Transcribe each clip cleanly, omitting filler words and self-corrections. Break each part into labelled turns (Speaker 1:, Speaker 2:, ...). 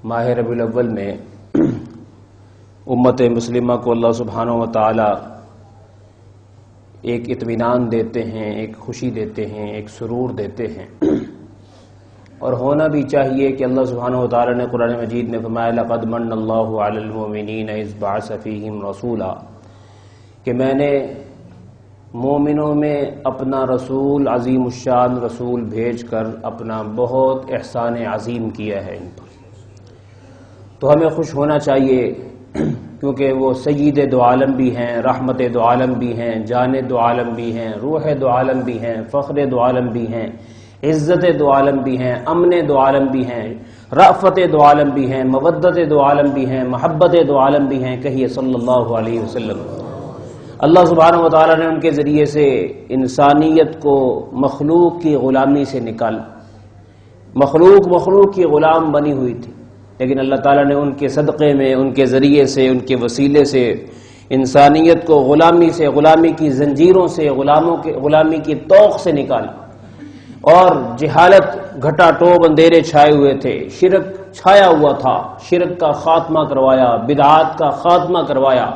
Speaker 1: ماہ ربیع الاول میں امت مسلمہ کو اللہ سبحانہ و تعالی ایک اطمینان دیتے ہیں، ایک خوشی دیتے ہیں، ایک سرور دیتے ہیں، اور ہونا بھی چاہیے کہ اللہ سبحانہ و تعالی نے قرآن مجید میں فرمایا لقد من اللہ علی المؤمنین اذ بعث فیہم رسولا، کہ میں نے مومنوں میں اپنا رسول عظیم الشان رسول بھیج کر اپنا بہت احسان عظیم کیا ہے ان پر۔ تو ہمیں خوش ہونا چاہیے کیونکہ وہ سید دو عالم بھی ہیں، رحمت دو عالم بھی ہیں، جان دو عالم بھی ہیں، روح دو عالم بھی ہیں، فخر دو عالم بھی ہیں، عزت دو عالم بھی ہیں، امن دو عالم بھی ہیں، رأفت دو عالم بھی ہیں، مودت دو عالم بھی ہیں، محبت دو عالم بھی ہیں۔ کہیے صلی اللہ علیہ وسلم۔ اللہ سبحانہ و تعالیٰ نے ان کے ذریعے سے انسانیت کو مخلوق کی غلامی سے نکالا۔ مخلوق کی غلام بنی ہوئی تھی، لیکن اللہ تعالیٰ نے ان کے صدقے میں، ان کے ذریعے سے، ان کے وسیلے سے انسانیت کو غلامی کی زنجیروں سے، غلامی کی طوق سے نکالا، اور جہالت گھٹا ٹوب اندھیرے چھائے ہوئے تھے، شرک چھایا ہوا تھا، شرک کا خاتمہ کروایا، بدعات کا خاتمہ کروایا،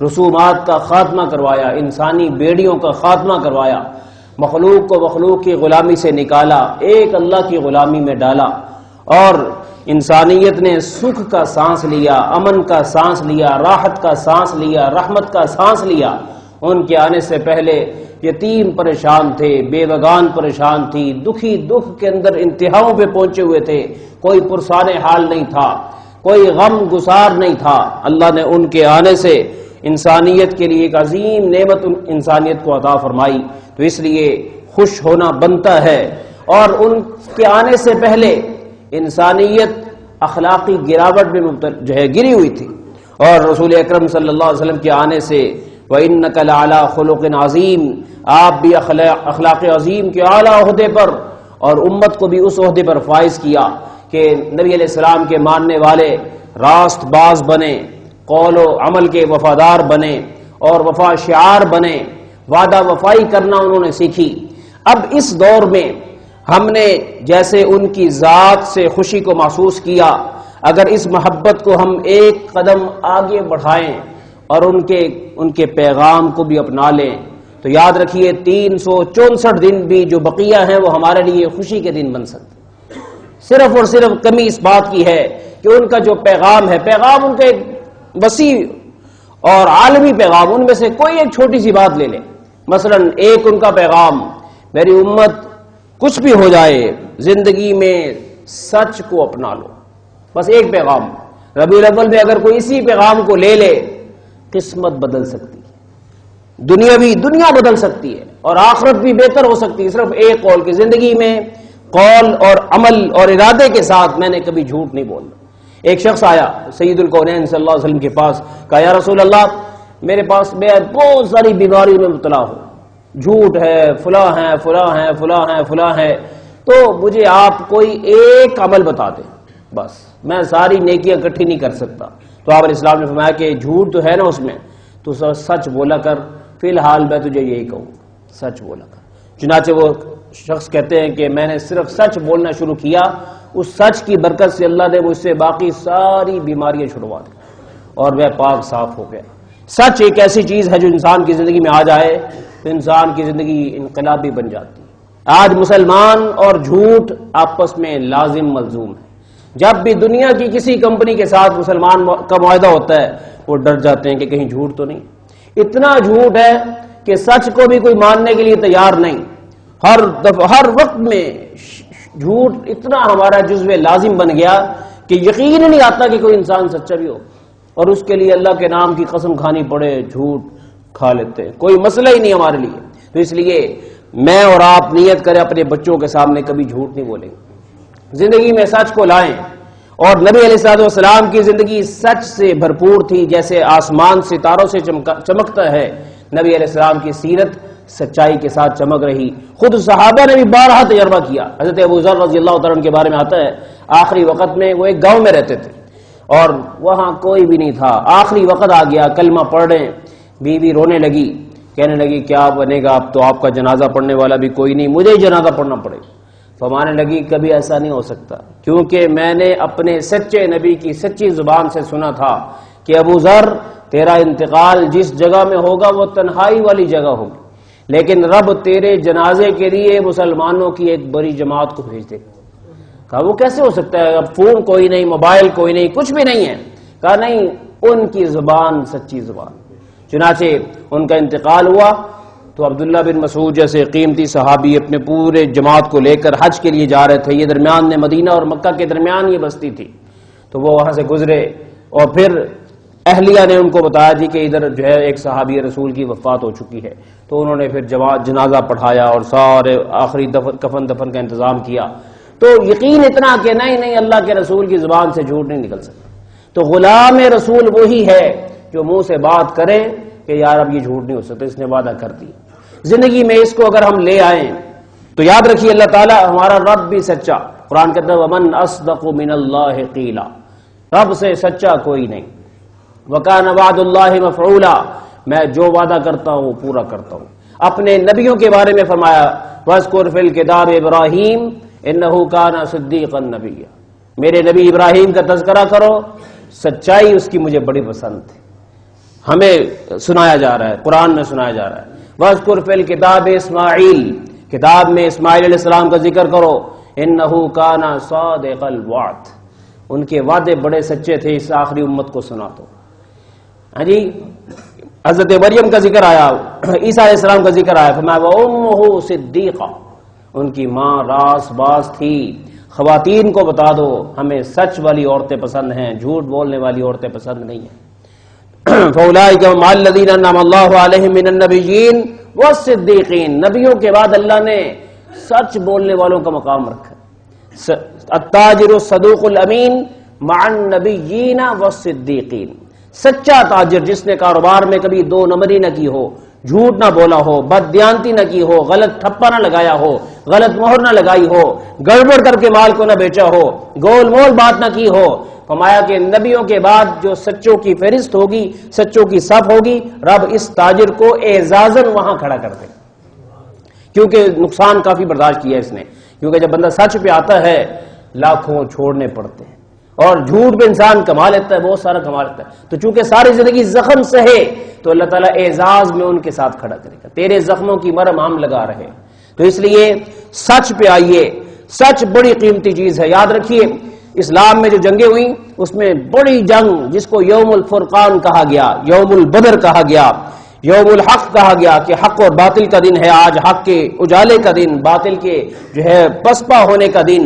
Speaker 1: رسومات کا خاتمہ کروایا، انسانی بیڑیوں کا خاتمہ کروایا، مخلوق کو مخلوق کی غلامی سے نکالا، ایک اللہ کی غلامی میں ڈالا، اور انسانیت نے سکھ کا سانس لیا، امن کا سانس لیا، راحت کا سانس لیا، رحمت کا سانس لیا۔ ان کے آنے سے پہلے یتیم پریشان تھے، بیوگان پریشان تھی، دکھی دکھ کے اندر انتہاؤں پہ پہنچے ہوئے تھے، کوئی پرسان حال نہیں تھا، کوئی غم گسار نہیں تھا۔ اللہ نے ان کے آنے سے انسانیت کے لیے ایک عظیم نعمت انسانیت کو عطا فرمائی، تو اس لیے خوش ہونا بنتا ہے۔ اور ان کے آنے سے پہلے انسانیت اخلاقی گراوٹ میں گری ہوئی تھی، اور رسول اکرم صلی اللہ علیہ وسلم کے آنے سے وَإِنَّكَ لَعَلَىٰ خُلُقٍ عَظِيمٍ، آپ بھی اخلاق عظیم کے اعلیٰ عہدے پر، اور امت کو بھی اس عہدے پر فائز کیا کہ نبی علیہ السلام کے ماننے والے راست باز بنے، قول و عمل کے وفادار بنے، اور وفا شعار بنے، وعدہ وفائی کرنا انہوں نے سیکھی۔ اب اس دور میں ہم نے جیسے ان کی ذات سے خوشی کو محسوس کیا، اگر اس محبت کو ہم ایک قدم آگے بڑھائیں اور ان کے پیغام کو بھی اپنا لیں، تو یاد رکھیے 364 دن بھی جو بقیہ ہیں وہ ہمارے لیے خوشی کے دن بن سکتے۔ صرف اور صرف کمی اس بات کی ہے کہ ان کا جو پیغام ہے، پیغام ان کا ایک وسیع اور عالمی پیغام، ان میں سے کوئی ایک چھوٹی سی بات لے لیں۔ مثلا ایک ان کا پیغام، میری امت کچھ بھی ہو جائے زندگی میں سچ کو اپنا لو، بس ایک پیغام۔ ربیع الاول میں اگر کوئی اسی پیغام کو لے لے، قسمت بدل سکتی ہے، دنیا بدل سکتی ہے، اور آخرت بھی بہتر ہو سکتی ہے، صرف ایک قول کی زندگی میں قول اور عمل اور ارادے کے ساتھ میں نے کبھی جھوٹ نہیں بولنا۔ ایک شخص آیا سید الکونین صلی اللہ علیہ وسلم کے پاس، کہا یا رسول اللہ، میرے پاس میں بہت ساری بیماریوں میں مبتلا ہوں، جھوٹ ہے، فلاں ہے، فلاں ہے، فلاں ہے، فلاں ہے، تو مجھے آپ کوئی ایک عمل بتا دیں، بس میں ساری نیکیاں اکٹھی نہیں کر سکتا۔ تو آپ علیہ السلام نے فرمایا کہ جھوٹ تو ہے نا اس میں، تو سچ بولا کر، فی الحال میں تجھے یہی کہوں، سچ بولا کر۔ چنانچہ وہ شخص کہتے ہیں کہ میں نے صرف سچ بولنا شروع کیا، اس سچ کی برکت سے اللہ نے مجھ سے باقی ساری بیماریاں چھڑوا دی، اور وہ پاک صاف ہو گیا۔ سچ ایک ایسی چیز ہے جو انسان کی زندگی میں آ جائے تو انسان کی زندگی انقلابی بن جاتی ہے۔ آج مسلمان اور جھوٹ آپس میں لازم ملزوم ہے۔ جب بھی دنیا کی کسی کمپنی کے ساتھ مسلمان کا معاہدہ ہوتا ہے، وہ ڈر جاتے ہیں کہ کہیں جھوٹ تو نہیں۔ اتنا جھوٹ ہے کہ سچ کو بھی کوئی ماننے کے لیے تیار نہیں۔ ہر وقت میں جھوٹ اتنا ہمارا جزو لازم بن گیا کہ یقین نہیں آتا کہ کوئی انسان سچا بھی ہو، اور اس کے لیے اللہ کے نام کی قسم کھانی پڑے، جھوٹ کھا لیتے ہیں، کوئی مسئلہ ہی نہیں ہمارے لیے۔ تو اس لیے میں اور آپ نیت کریں اپنے بچوں کے سامنے کبھی جھوٹ نہیں بولیں، زندگی میں سچ کو لائیں۔ اور نبی علیہ السلام کی زندگی سچ سے بھرپور تھی، جیسے آسمان ستاروں سے چمکتا ہے، نبی علیہ السلام کی سیرت سچائی کے ساتھ چمک رہی۔ خود صحابہ نے بھی بارہا تجربہ کیا۔ حضرت ابو ذر رضی اللہ تعالیٰ عنہ کے بارے میں آتا ہے، آخری وقت میں وہ ایک گاؤں میں رہتے تھے اور وہاں کوئی بھی نہیں تھا، آخری وقت آ گیا، کلمہ پڑھ رہے ہیں، بیوی رونے لگی، کہنے لگی کیا بنے گا، اب تو آپ کا جنازہ پڑھنے والا بھی کوئی نہیں، مجھے ہی جنازہ پڑھنا پڑے گا۔ فرمانے لگی کبھی ایسا نہیں ہو سکتا، کیونکہ میں نے اپنے سچے نبی کی سچی زبان سے سنا تھا کہ ابو ذر تیرا انتقال جس جگہ میں ہوگا وہ تنہائی والی جگہ ہوگی، لیکن رب تیرے جنازے کے لیے مسلمانوں کی ایک بڑی جماعت کو بھیج دے گا۔ کہا وہ کیسے ہو سکتا ہے، اب فون کوئی نہیں، موبائل کوئی نہیں، کچھ بھی نہیں ہے۔ کہا نہیں، ان کی زبان سچی زبان۔ چنانچہ ان کا انتقال ہوا تو عبداللہ بن مسعود جیسے قیمتی صحابی اپنے پورے جماعت کو لے کر حج کے لیے جا رہے تھے، یہ درمیان میں مدینہ اور مکہ کے درمیان یہ بستی تھی، تو وہ وہاں سے گزرے اور پھر اہلیہ نے ان کو بتایا جی کہ ادھر جو ہے ایک صحابی رسول کی وفات ہو چکی ہے، تو انہوں نے پھر جنازہ پڑھایا اور سارے آخری کفن دفن کا انتظام کیا۔ تو یقین اتنا کہ نہیں اللہ کے رسول کی زبان سے جھوٹ نہیں نکل سکتا۔ تو غلام رسول وہی ہے جو منہ سے بات کرے کہ یار اب یہ جھوٹ نہیں ہو سکتا، اس نے وعدہ کر دیا۔ زندگی میں اس کو اگر ہم لے آئیں تو یاد رکھیے اللہ تعالیٰ ہمارا رب بھی سچا، قرآن کہتا ہے وَمَنْ أَصْدَقُ مِنَ اللَّهِ قِيلًا، رب سے سچا کوئی نہیں۔ وَكَانَ وَعْدُ اللَّهِ مَفْعُولًا، میں جو وعدہ کرتا ہوں پورا کرتا ہوں۔ اپنے نبیوں کے بارے میں فرمایا وَاذْكُرْ فِي الْكِتَابِ إِبْرَاهِيمَ إِنَّهُ كَانَ صِدِّيقًا نَبِيًّا، میرے نبی ابراہیم کا تذکرہ کرو، سچائی اس کی مجھے بڑی پسند تھی۔ ہمیں سنایا جا رہا ہے، قرآن میں سنایا جا رہا ہے وَاذْكُرْ فِي الْكِتَابِ إِسْمَاعِيلَ، کتاب میں اسماعیل علیہ السلام کا ذکر کرو، إِنَّهُ كَانَ صَادِقَ الْوَعْدِ، ان کے وعدے بڑے سچے تھے، اس آخری امت کو سنا تو۔ ہاں جی، حضرت مریم کا ذکر آیا، عیسیٰ علیہ السلام کا ذکر آیا، فرمایا وَأُمُّهُ صِدِّيقَةٌ، ان کی ماں راس باز تھی۔ خواتین کو بتا دو ہمیں سچ والی عورتیں پسند ہیں، جھوٹ بولنے والی عورتیں پسند نہیں ہیں۔ فَأُولَٰئِكَ مَعَ الَّذِينَ أَنْعَمَ اللَّهُ عَلَيْهِم مِّنَ النَّبِيِّينَ وَالصِّدِّيقِينَ، نبیوں کے بعد اللہ نے سچ بولنے والوں کا مقام رکھا۔ التاجر الصدوق الامین مع النبیین والصدیقین، سچا تاجر جس نے کاروبار میں کبھی دو نمبری نہ کی ہو، جھوٹ نہ بولا ہو، بددیانتی نہ کی ہو، غلط ٹھپا نہ لگایا ہو، غلط مہر نہ لگائی ہو، گڑبڑ کر کے مال کو نہ بیچا ہو، گول مول بات نہ کی ہو۔ فرمایا کہ نبیوں کے بعد جو سچوں کی فہرست ہوگی، سچوں کی صف ہوگی، رب اس تاجر کو اعزازاً وہاں کھڑا کر دے، کیونکہ نقصان کافی برداشت کیا اس نے، کیونکہ جب بندہ سچ پہ آتا ہے لاکھوں چھوڑنے پڑتے ہیں، اور جھوٹ پہ انسان کما لیتا ہے، بہت سارا کما لیتا ہے، تو چونکہ ساری زندگی زخم سہے تو اللہ تعالیٰ اعزاز میں ان کے ساتھ کھڑا کرے گا، تیرے زخموں کی مرہم ہم لگا رہے۔ تو اس لیے سچ پہ آئیے، سچ بڑی قیمتی چیز ہے۔ یاد رکھیے اسلام میں جو جنگیں ہوئیں اس میں بڑی جنگ جس کو یوم الفرقان کہا گیا، یوم البدر کہا گیا، یوم الحق کہا گیا کہ حق اور باطل کا دن ہے آج، حق کے اجالے کا دن، باطل کے جو ہے پسپا ہونے کا دن۔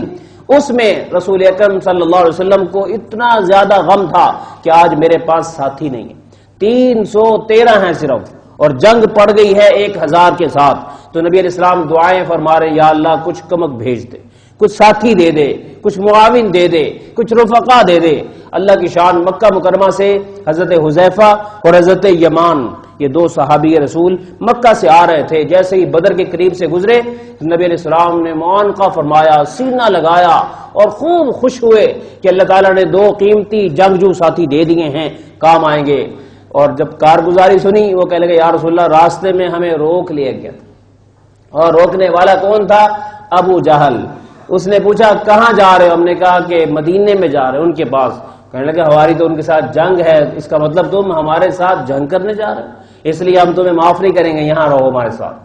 Speaker 1: اس میں رسول اکرم صلی اللہ علیہ وسلم کو اتنا زیادہ غم تھا کہ آج میرے پاس ساتھی نہیں ہے، 313 ہیں صرف، اور جنگ پڑ گئی ہے 1000 کے ساتھ۔ تو نبی علیہ السلام دعائیں فرما رہے یا اللہ کچھ کمک بھیج دے، کچھ ساتھی دے دے، کچھ معاون دے دے، کچھ رفقا دے دے۔ اللہ کی شان، مکہ مکرمہ سے حضرت حذیفہ اور حضرت یمان، یہ دو صحابی رسول مکہ سے آ رہے تھے، جیسے ہی بدر کے قریب سے گزرے نبی علیہ السلام نے معانقہ فرمایا، سینہ لگایا اور خوب خوش ہوئے کہ اللہ تعالیٰ نے دو قیمتی جنگجو ساتھی دے دیے ہیں، کام آئیں گے۔ اور جب کارگزاری سنی وہ کہنے لگے یا رسول اللہ راستے میں ہمیں روک لیا گیا تھا، اور روکنے والا کون تھا؟ ابو جہل۔ اس نے پوچھا کہاں جا رہے ہو؟ ہم نے کہا کہ مدینے میں جا رہے ہیں ان کے پاس۔ کہنے لگے ہماری تو ان کے ساتھ جنگ ہے، اس کا مطلب تم ہمارے ساتھ جنگ کرنے جا رہے ہو، اس لیے ہم تمہیں معاف نہیں کریں گے، یہاں رہو ہمارے ساتھ۔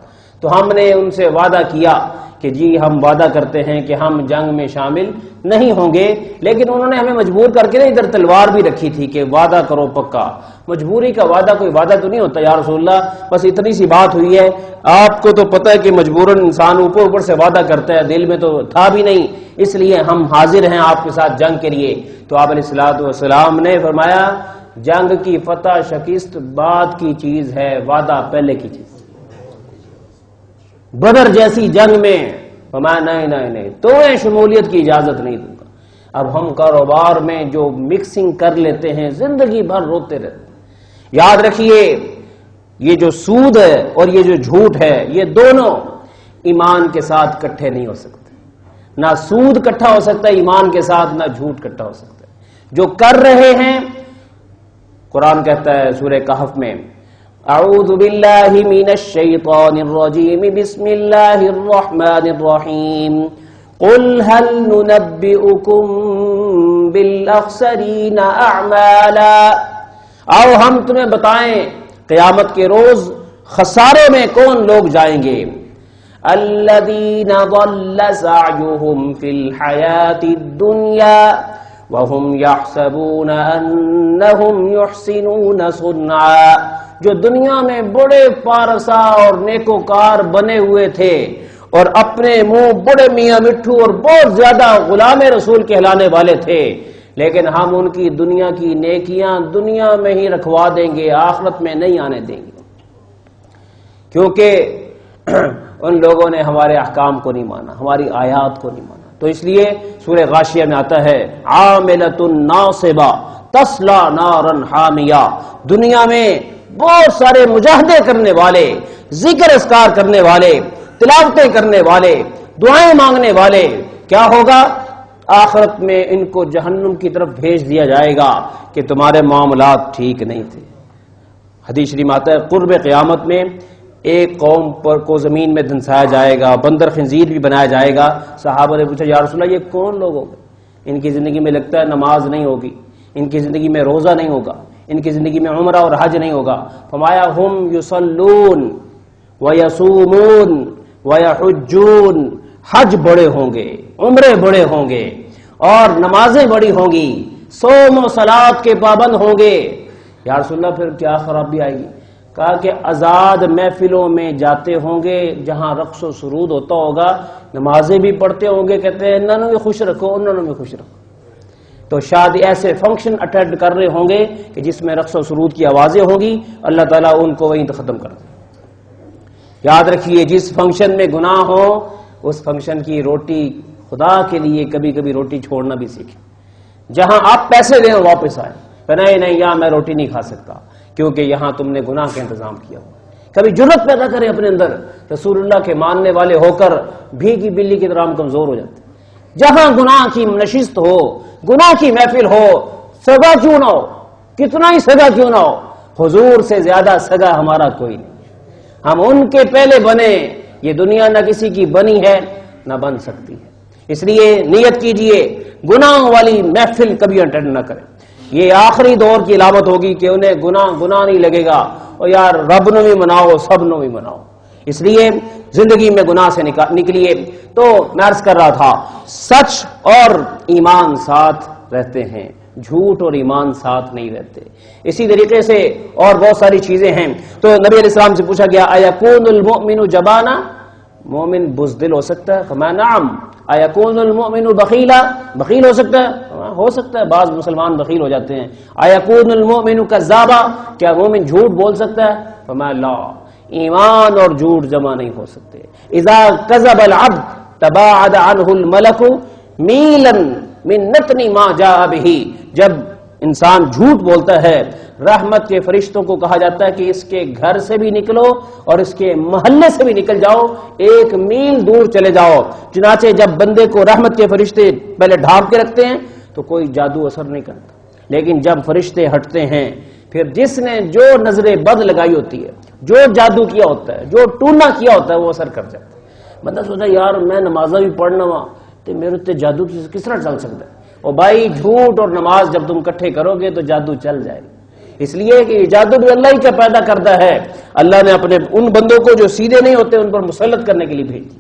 Speaker 1: تو ہم نے ان سے وعدہ کیا کہ جی ہم وعدہ کرتے ہیں کہ ہم جنگ میں شامل نہیں ہوں گے، لیکن انہوں نے ہمیں مجبور کر کے ادھر تلوار بھی رکھی تھی کہ وعدہ کرو پکا۔ مجبوری کا وعدہ کوئی وعدہ تو نہیں ہوتا یا رسول اللہ، بس اتنی سی بات ہوئی ہے، آپ کو تو پتہ ہے کہ مجبوراً انسان اوپر سے وعدہ کرتا ہے، دل میں تو تھا بھی نہیں، اس لیے ہم حاضر ہیں آپ کے ساتھ جنگ کے لیے۔ تو آپ علیہ الصلوۃ والسلام نے فرمایا جنگ کی فتح شکست بعد کی چیز ہے، وعدہ پہلے کی چیز۔ بدر جیسی جنگ میں فرمایا نہیں تمہیں شمولیت کی اجازت نہیں دوں گا۔ اب ہم کاروبار میں جو مکسنگ کر لیتے ہیں زندگی بھر روتے رہتے ہیں۔ یاد رکھیے یہ جو سود ہے اور یہ جو جھوٹ ہے یہ دونوں ایمان کے ساتھ کٹھے نہیں ہو سکتے، نہ سود کٹھا ہو سکتا ہے ایمان کے ساتھ، نہ جھوٹ کٹھا ہو سکتا ہے۔ جو کر رہے ہیں قرآن کہتا ہے سورہ کہف میں اعوذ باللہ من الشیطان الرجیم بسم اللہ الرحمن الرحیم قل هل ننبئكم بالاخسرین اعمالا، آؤ ہم تمہیں بتائیں قیامت کے روز خسارے میں کون لوگ جائیں گے. الذین ضل سعیهم فی الحیاۃ الدنیا وهم یحسبون انهم یحسنون صنعا، جو دنیا میں بڑے پارسا اور نیکوکار بنے ہوئے تھے اور اپنے منہ بڑے میاں مٹھو اور بہت زیادہ غلام رسول کہلانے والے تھے، لیکن ہم ان کی دنیا کی نیکیاں دنیا میں ہی رکھوا دیں گے، آخرت میں نہیں آنے دیں گے، کیونکہ ان لوگوں نے ہمارے احکام کو نہیں مانا، ہماری آیات کو نہیں مانا. تو اس لیے سورہ غاشیہ میں آتا ہے عاملۃ ناصبہ تصلی نارا حامیہ، دنیا میں بہت سارے مجاہدے کرنے والے، ذکر اذکار کرنے والے، تلاوتیں کرنے والے، دعائیں مانگنے والے، کیا ہوگا؟ آخرت میں ان کو جہنم کی طرف بھیج دیا جائے گا کہ تمہارے معاملات ٹھیک نہیں تھے. حدیث شریف آتا ہے قرب قیامت میں ایک قوم پر کو زمین میں دھنسایا جائے گا، بندر خنزیر بھی بنایا جائے گا. صحابہ نے پوچھا یا رسول اللہ یہ کون لوگ ہوں گے؟ ان کی زندگی میں لگتا ہے نماز نہیں ہوگی، ان کی زندگی میں روزہ نہیں ہوگا، ان کی زندگی میں عمرہ اور حج نہیں ہوگا. فرمایا ہم یصلون ویصومون ویحجون، حج بڑے ہوں گے، عمرے بڑے ہوں گے اور نمازیں بڑی ہوں گی، صوم و صلات کے پابند ہوں گے. یا رسول اللہ پھر کیا خرابی آئے گی؟ کہا کہ آزاد محفلوں میں جاتے ہوں گے جہاں رقص و سرود ہوتا ہوگا، نمازیں بھی پڑھتے ہوں گے، کہتے ہیں انہوں نے خوش رکھو انہوں نے خوش رکھو. تو شاید ایسے فنکشن اٹینڈ کر رہے ہوں گے کہ جس میں رقص و سرود کی آوازیں ہوں گی، اللہ تعالیٰ ان کو وہیں ختم کر دے. یاد رکھیے جس فنکشن میں گناہ ہو اس فنکشن کی روٹی خدا کے لیے کبھی کبھی روٹی چھوڑنا بھی سیکھیں. جہاں آپ پیسے دیں واپس آئیں، نہیں یہاں میں روٹی نہیں کھا سکتا کیونکہ یہاں تم نے گناہ کا انتظام کیا. کبھی جرت پیدا کریں اپنے اندر، رسول اللہ کے ماننے والے ہو کر بھیگی بلی کی طرح ہم کمزور ہو جاتے. جہاں گناہ کی نشست ہو، گناہ کی محفل ہو، سگا کیوں نہ ہو، کتنا ہی سگا کیوں نہ ہو، حضور سے زیادہ سگا ہمارا کوئی نہیں. ہم ان کے پہلے بنے، یہ دنیا نہ کسی کی بنی ہے نہ بن سکتی ہے. اس لیے نیت کیجئے گناہ والی محفل کبھی اٹینڈ نہ کریں. یہ آخری دور کی علامت ہوگی کہ انہیں گناہ نہیں لگے گا اور یار رب نو بھی مناؤ سب نو بھی مناؤ. اس لیے زندگی میں گناہ سے نکلیے. تو میں عرض کر رہا تھا سچ اور ایمان ساتھ رہتے ہیں، جھوٹ اور ایمان ساتھ نہیں رہتے. اسی طریقے سے اور بہت ساری چیزیں ہیں. تو نبی علیہ السلام سے پوچھا گیا ایکون المؤمن جبانا، مومن بزدل ہو سکتا ہے؟ فرمایا نعم. ایکون المؤمن بخیلا، بخیل ہو سکتا ہے؟ ہو سکتا ہے، بعض مسلمان بخیل ہو جاتے ہیں. ایکون المؤمن کذابا، کیا مومن جھوٹ بول سکتا ہے؟ فرمایا لا، ایمان اور جھوٹ جمع نہیں ہو سکتے. اذا کذب العبد تباعد عنہ الملک میلا من نتن ما جاء به، جب انسان جھوٹ بولتا ہے رحمت کے فرشتوں کو کہا جاتا ہے کہ اس کے گھر سے بھی نکلو اور اس کے محلے سے بھی نکل جاؤ، 1 میل دور چلے جاؤ. چنانچہ جب بندے کو رحمت کے فرشتے پہلے ڈھانپ کے رکھتے ہیں تو کوئی جادو اثر نہیں کرتا، لیکن جب فرشتے ہٹتے ہیں پھر جس نے جو نظر بد لگائی ہوتی ہے، جو جادو کیا ہوتا ہے، جو ٹونا کیا ہوتا ہے، وہ اثر کر جاتا ہے. بندہ سوچا یار میں نمازہ بھی پڑھنا ہوا تو میرے تے جادو کس طرح چل سکتا ہے؟ اور بھائی جھوٹ اور نماز جب تم کٹھے کرو گے تو جادو چل جائے گا. اس لیے کہ جادو بھی اللہ ہی کا پیدا کرتا ہے. اللہ نے اپنے ان بندوں کو جو سیدھے نہیں ہوتے ان پر مسلط کرنے کے لیے بھیج دی.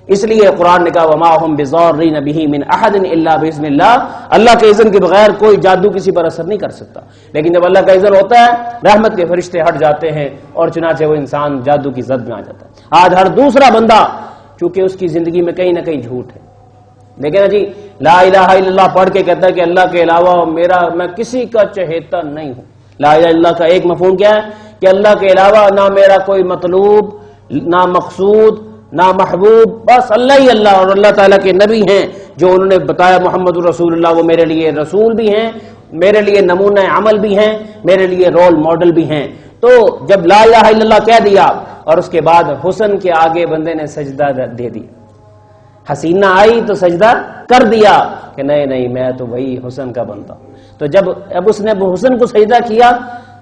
Speaker 1: اس لیے قرآن نے کہا وما هم بضارین بہ من احد الا باذن اللہ، اللہ کے اذن کے بغیر کوئی جادو کسی پر اثر نہیں کر سکتا. لیکن جب اللہ کا اذن ہوتا ہے رحمت کے فرشتے ہٹ جاتے ہیں اور چنانچہ وہ انسان جادو کی زد میں آ جاتا ہے. آج ہر دوسرا بندہ چونکہ اس کی زندگی میں کہیں نہ کہیں جھوٹ ہے، لیکن جی لا الہ الا اللہ پڑھ کے کہتا ہے کہ اللہ کے علاوہ میں کسی کا چہیتا نہیں ہوں. لا الہ الا اللہ کا ایک مفہوم کیا ہے کہ اللہ کے علاوہ نہ میرا کوئی مطلوب، نہ مقصود، نہ محبوب، بس اللہ ہی اللہ. اور اللہ تعالیٰ کے نبی ہیں جو انہوں نے بتایا محمد الرسول اللہ، وہ میرے لیے رسول بھی ہیں، میرے لیے نمونہ عمل بھی ہیں، میرے لیے رول ماڈل بھی ہیں. تو جب لا الہ الا اللہ کہہ دیا اور اس کے بعد حسن کے آگے بندے نے سجدہ دے دیا، حسینہ آئی تو سجدہ کر دیا کہ نہیں میں تو وہی حسن کا بندہ. تو جب اب اس نے حسن کو سجدہ کیا،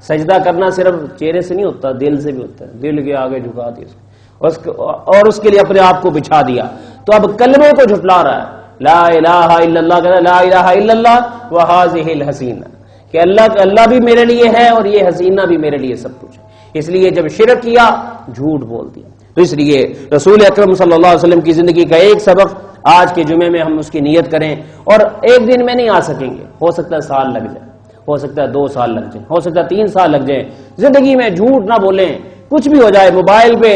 Speaker 1: سجدہ کرنا صرف چہرے سے نہیں ہوتا، دل سے بھی ہوتا ہے. دل کے آگے جھکا دیا اور اس کے لیے اپنے آپ کو بچھا دیا. تو اب کلمے کو جھٹلا رہا ہے، لا الہ الا اللہ کہتا ہے، لا الہ الا اللہ وہذہ الحسینہ، کہ اللہ بھی میرے لیے ہے اور یہ حسینہ بھی میرے لیے سب کچھ ہے۔ اس لیے جب شرک کیا جھوٹ بول دیا۔ تو اس لیے رسول اکرم صلی اللہ علیہ وسلم کی زندگی کا ایک سبق آج کے جمعے میں ہم اس کی نیت کریں، اور ایک دن میں نہیں آ سکیں گے، ہو سکتا ہے سال لگ جائے، ہو سکتا ہے 2 سال لگ جائیں، ہو سکتا ہے 3 سال لگ جائیں، زندگی میں جھوٹ نہ بولیں، کچھ بھی ہو جائے۔ موبائل پہ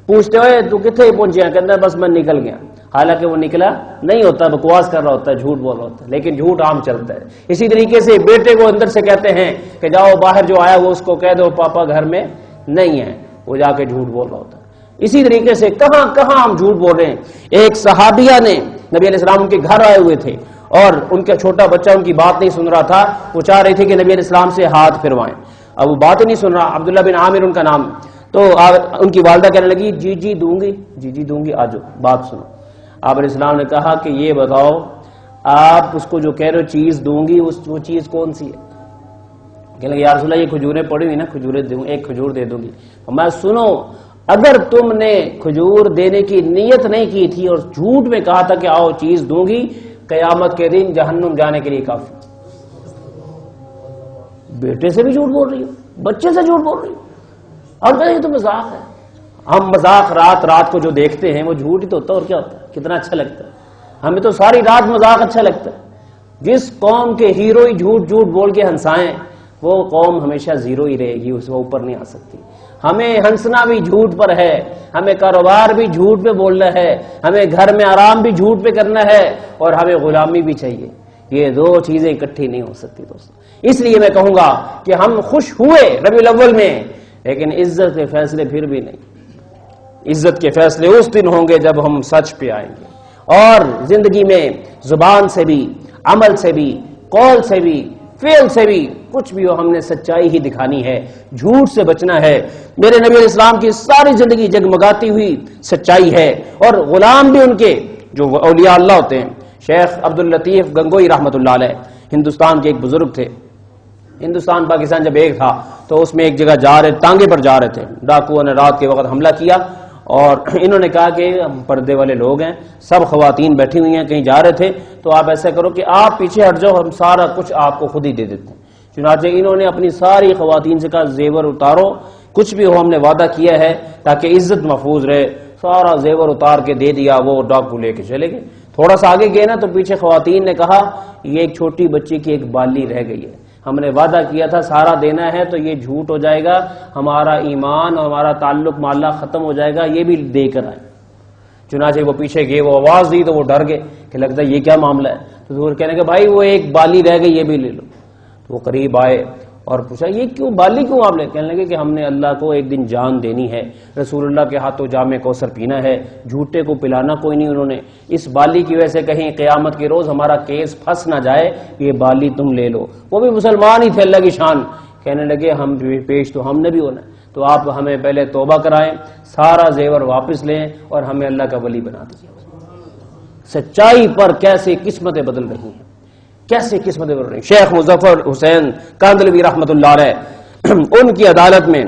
Speaker 1: پوچھتے ہوئے تو کتنے پہنچے ہیں، کہتا ہے بس میں نکل گیا، حالانکہ وہ نکلا نہیں ہوتا، بکواس کر رہا ہوتا ہے، جھوٹ بول رہا ہوتا ہے، لیکن جھوٹ عام چلتا ہے۔ اسی طریقے سے بیٹے کو اندر سے کہتے ہیں کہ جاؤ باہر جو آیا وہ اس کو کہہ دو پاپا گھر میں نہیں ہے، وہ جا کے جھوٹ بول رہا ہوتا ہے۔ اسی طریقے سے کہاں کہاں ہم جھوٹ بول رہے ہیں۔ ایک صحابیہ نے نبی علیہ السلام ان کے گھر آئے ہوئے تھے اور ان کا چھوٹا بچہ ان کی بات نہیں سن رہا تھا، وہ چاہ رہے تھے کہ نبی علیہ السلام سے ہاتھ پھروائیں، اب وہ بات نہیں سن رہا، عبداللہ بن عامر ان کا نام۔ تو ان کی والدہ کہنے لگی جی دوں گی، جی دوں گی، آجو بات سنو۔ آپ علیہ السلام نے کہا کہ یہ بتاؤ آپ اس کو جو کہہ رہے ہو چیز دوں گی، وہ چیز کون سی ہے؟ کہنے لگے یا رسول اللہ یہ کھجوریں پڑی ہوئی نا، کھجوریں دوں، ایک کھجور دے دوں گی۔ میں سنو، اگر تم نے کھجور دینے کی نیت نہیں کی تھی اور جھوٹ میں کہا تھا کہ آؤ چیز دوں گی، قیامت کے دن جہنم جانے کے لیے کافی۔ بیٹے سے بھی جھوٹ بول رہی ہو، بچے سے جھوٹ بول رہی ہو، اور کہیں تو مذاق ہے۔ ہم مذاق رات کو جو دیکھتے ہیں وہ جھوٹ ہی تو ہوتا ہے، اور کیا ہوتا ہے، کتنا اچھا لگتا ہے ہمیں تو ساری رات مذاق اچھا لگتا ہے۔ جس قوم کے ہیرو ہی جھوٹ بول کے ہنسائیں وہ قوم ہمیشہ زیرو ہی رہے گی، اس وہ اوپر نہیں آ سکتی۔ ہمیں ہنسنا بھی جھوٹ پر ہے، ہمیں کاروبار بھی جھوٹ پہ بولنا ہے، ہمیں گھر میں آرام بھی جھوٹ پہ کرنا ہے، اور ہمیں غلامی بھی چاہیے۔ یہ 2 چیزیں اکٹھی نہیں ہو سکتی دوستو۔ اس لیے میں کہوں گا کہ ہم خوش ہوئے ربیع الاول میں، لیکن عزت کے فیصلے پھر بھی نہیں۔ عزت کے فیصلے اس دن ہوں گے جب ہم سچ پہ آئیں گے، اور زندگی میں زبان سے بھی، عمل سے بھی، قول سے بھی، فعل سے بھی، کچھ بھی ہو ہم نے سچائی ہی دکھانی ہے، جھوٹ سے بچنا ہے۔ میرے نبی علیہ السلام کی ساری زندگی جگمگاتی ہوئی سچائی ہے، اور غلام بھی ان کے جو اولیاء اللہ ہوتے ہیں۔ شیخ عبداللطیف گنگوئی رحمۃ اللہ علیہ ہندوستان کے ایک بزرگ تھے۔ ہندوستان پاکستان جب ایک تھا تو اس میں ایک جگہ ٹانگے پر جا رہے تھے، ڈاکوؤں نے رات کے وقت حملہ کیا، اور انہوں نے کہا کہ ہم پردے والے لوگ ہیں، سب خواتین بیٹھی ہوئی ہیں، کہیں جا رہے تھے، تو آپ ایسا کرو کہ آپ پیچھے ہٹ جاؤ، ہم سارا کچھ آپ کو خود ہی دے دیتے ہیں۔ چنانچہ انہوں نے اپنی ساری خواتین سے کہا زیور اتارو، کچھ بھی ہو ہم نے وعدہ کیا ہے تاکہ عزت محفوظ رہے، سارا زیور اتار کے دے دیا، وہ ڈاکو لے کے چلے گئے۔ تھوڑا سا آگے گئے نا تو پیچھے خواتین نے کہا یہ ایک چھوٹی بچی کی ایک بالی رہ گئی ہے، ہم نے وعدہ کیا تھا سارا دینا ہے، تو یہ جھوٹ ہو جائے گا، ہمارا ایمان اور ہمارا تعلق مع اللہ ختم ہو جائے گا، یہ بھی دے کر آئے۔ چنانچہ وہ پیچھے گئے، وہ آواز دی تو وہ ڈر گئے کہ لگتا ہے یہ کیا معاملہ ہے، تو وہ کہنے کہ بھائی وہ ایک بالی رہ گئی، یہ بھی لے لو۔ تو وہ قریب آئے اور پوچھا یہ کیوں بالی کیوں آپ لے؟ کہنے لگے کہ ہم نے اللہ کو ایک دن جان دینی ہے، رسول اللہ کے ہاتھوں جام کوثر پینا ہے، جھوٹے کو پلانا کوئی نہیں انہوں نے، اس بالی کی وجہ سے کہیں قیامت کے روز ہمارا کیس پھنس نہ جائے، یہ بالی تم لے لو۔ وہ بھی مسلمان ہی تھے، اللہ کی شان۔ کہنے لگے ہم پیش تو ہم نے بھی ہونا ہے، تو آپ ہمیں پہلے توبہ کرائیں، سارا زیور واپس لیں اور ہمیں اللہ کا ولی بنا دیجیے۔ سچائی پر کیسے قسمتیں بدل رہی ہیں، کیسے قسمتیں بدل رہی ہیں۔ شیخ مظفر حسین کاندھلوی رحمۃ اللہ علیہ، ان کی عدالت میں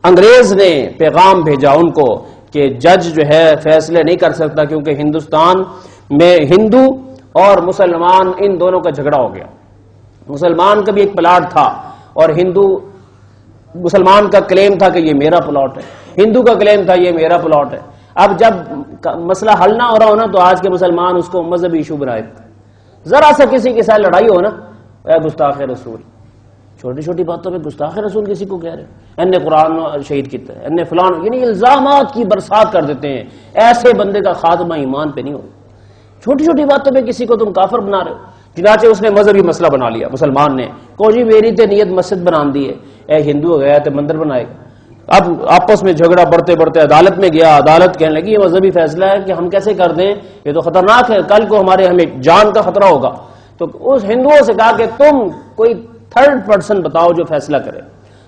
Speaker 1: انگریز نے پیغام بھیجا ان کو کہ جج جو ہے فیصلے نہیں کر سکتا، کیونکہ ہندوستان میں ہندو اور مسلمان ان دونوں کا جھگڑا ہو گیا۔ مسلمان کا بھی ایک پلاٹ تھا اور مسلمان کا کلیم تھا کہ یہ میرا پلاٹ ہے، ہندو کا کلیم تھا یہ میرا پلاٹ ہے۔ اب جب مسئلہ حل نہ ہو رہا ہو نا تو آج کے مسلمان اس کو مذہبی ایشو بنائے، ذرا سا کسی کے ساتھ لڑائی ہو نا اے گستاخ رسول، چھوٹی چھوٹی باتوں پہ گستاخ رسول کسی کو کہہ رہے ہیں، ان قرآن شہید کیتا ہے، ان فلان، یعنی الزامات کی برسات کر دیتے ہیں۔ ایسے بندے کا خاتمہ ایمان پہ نہیں ہو، چھوٹی چھوٹی باتوں پہ کسی کو تم کافر بنا رہے ہو۔ چنانچہ اس نے مذہبی مسئلہ بنا لیا مسلمان نے، کو جی میری تے نیت مسجد بنا دی ہے، اے ہندو گیا تے مندر بنائے گا۔ اب آپس میں جھگڑا بڑھتے بڑھتے عدالت میں گیا، عدالت کہنے لگی یہ مذہبی فیصلہ ہے کہ ہم کیسے کر دیں، یہ تو خطرناک ہے، کل کو ہمیں جان کا خطرہ ہوگا۔ تو اس ہندوؤں سے کہا کہ تم کوئی 3rd پرسن بتاؤ جو فیصلہ کرے۔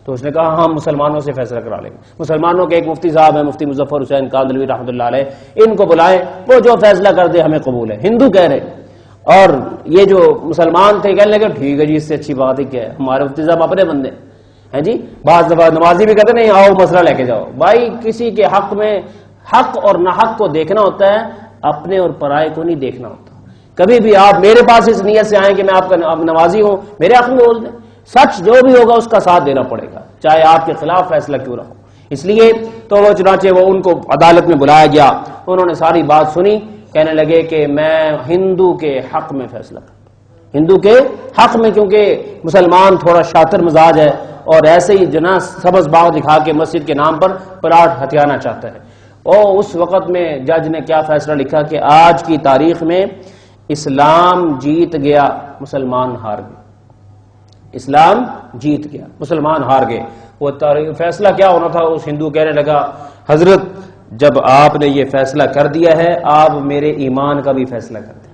Speaker 1: تو اس نے کہا ہم مسلمانوں سے فیصلہ کرا لیں گے۔ مسلمانوں کے ایک مفتی صاحب ہیں، مفتی مظفر حسین کاندھلوی رحمۃ اللہ علیہ، ان کو بلائیں، وہ جو فیصلہ کر دے ہمیں قبول ہے۔ ہندو کہہ رہے، اور یہ جو مسلمان تھے کہنے لگے ٹھیک ہے جی، اس سے اچھی بات ہی کیا ہے، ہمارے مفتی صاحب اپنے بندے ہیں جی۔ بعض دفعہ نمازی بھی کہتے نہیں آؤ مسئلہ لے کے جاؤ۔ بھائی کسی کے حق میں حق اور نہ حق کو دیکھنا ہوتا ہے، اپنے اور پرائے کو نہیں دیکھنا ہوتا. کبھی بھی آپ میرے پاس اس نیت سے آئیں کہ میں آپ کا نوازی ہوں، میرے حق میں بول دیں، سچ جو بھی ہوگا اس کا ساتھ دینا پڑے گا، چاہے آپ کے خلاف فیصلہ کیوں نہ ہو. اس لیے تو وہ چنانچہ وہ ان کو عدالت میں بلایا گیا، انہوں نے ساری بات سنی، کہنے لگے کہ میں ہندو کے حق میں فیصلہ کروں، ہندو کے حق میں، کیونکہ مسلمان تھوڑا شاطر مزاج ہے اور ایسے ہی جنا سبز باغ دکھا کے مسجد کے نام پر پلاٹ ہتھیانا چاہتا ہے. اور اس وقت میں جج نے کیا فیصلہ لکھا کہ آج کی تاریخ میں اسلام جیت گیا، مسلمان ہار گئے. اسلام جیت گیا، مسلمان ہار گئے. وہ فیصلہ کیا ہونا تھا؟ اس ہندو کہنے لگا حضرت جب آپ نے یہ فیصلہ کر دیا ہے آپ میرے ایمان کا بھی فیصلہ کر دیں.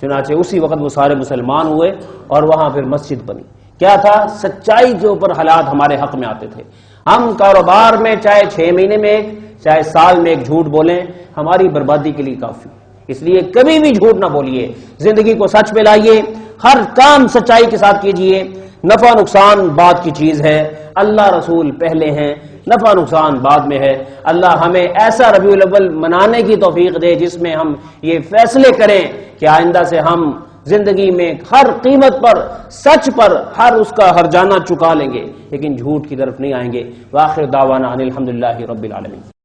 Speaker 1: چنانچہ اسی وقت وہ سارے مسلمان ہوئے اور وہاں پھر مسجد بنی. کیا تھا؟ سچائی کے اوپر حالات ہمارے حق میں آتے تھے. ہم کاروبار میں چاہے 6 مہینے میں ایک، چاہے سال میں ایک جھوٹ بولیں، ہماری بربادی کے لیے کافی. اس لیے کبھی بھی جھوٹ نہ بولیے، زندگی کو سچ پہ لائیے، ہر کام سچائی کے ساتھ کیجیے. نفع نقصان بعد کی چیز ہے، اللہ رسول پہلے ہیں، نفع نقصان بعد میں ہے. اللہ ہمیں ایسا ربیع الاول منانے کی توفیق دے جس میں ہم یہ فیصلے کریں کہ آئندہ سے ہم زندگی میں ہر قیمت پر، سچ پر ہر اس کا ہر جانہ چکا لیں گے، لیکن جھوٹ کی طرف نہیں آئیں گے. وآخر دعوانا ان الحمدللہ رب العالمین.